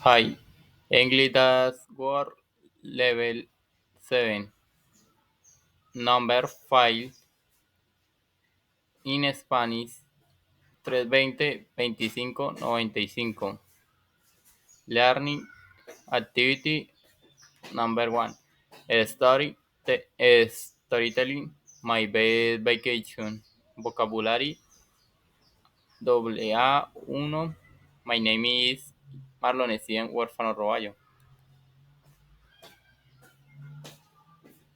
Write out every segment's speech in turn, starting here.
Hi, English das Word Level 7, Number 5 in Spanish 320 25 95. Learning Activity Number 1. Storytelling My Best Vacation. Vocabulary A1. My name is Marlon Steven Huérfano Roballo.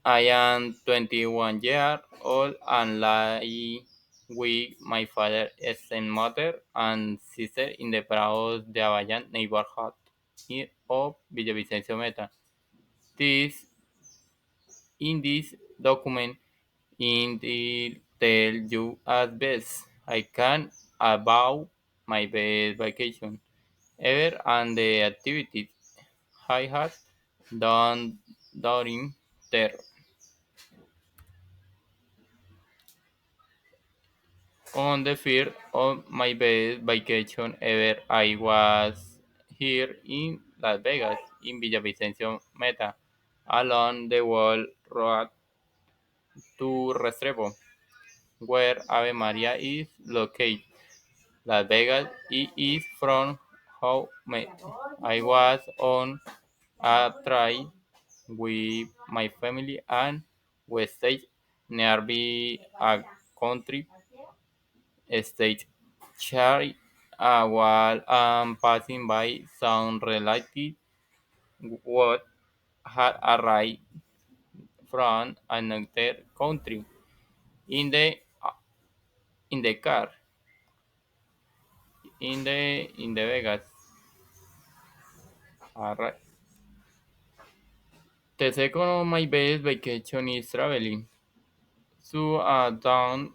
I am 21 years old and live with my father, stepmother, and sister in the Prados de Avallan neighborhood of Villavicencio Meta. This in this document in the tell you as best I can about my best vacation ever and the activities I had done during there. On the first of my best vacation ever, I was here in Las Vegas, in Villavicencio Meta, along the World Road to Restrepo, where Ave Maria is located. Las Vegas is from home. I was on a trip with my family and we stayed nearby a country stage chair while passing by some relative what had arrived from another country in the car in the Vegas. Alright. The second of my best vacation is traveling to a town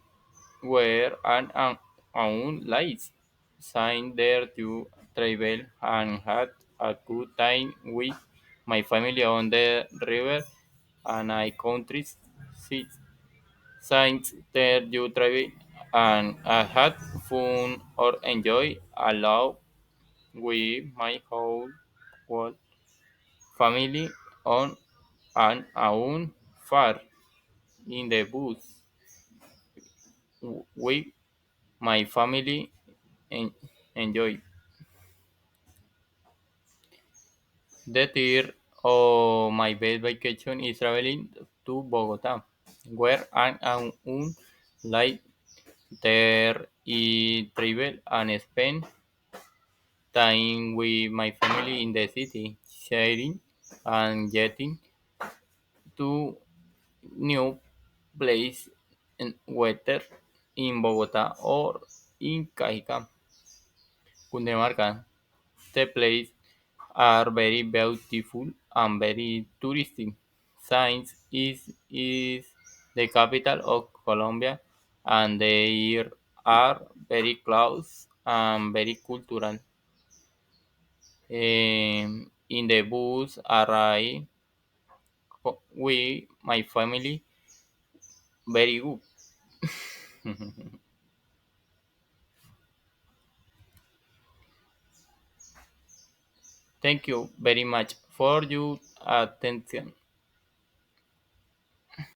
where an own lights sign there to travel and had a good time with my family on the river and I countries seat signs there you travel and I had fun or enjoy a lot with my whole family on an own far in the bus with my family en- enjoy. The third of my best vacation is traveling to Bogota, where I am un like there I travel and spend time with my family in the city, sharing and getting to new place whether in Bogota or in Cajica, Cundinamarca. The places are very beautiful and very touristic. Since is the capital of Colombia and they are very close and very cultural. In the bus arrive with my family very good. Thank you very much for your attention.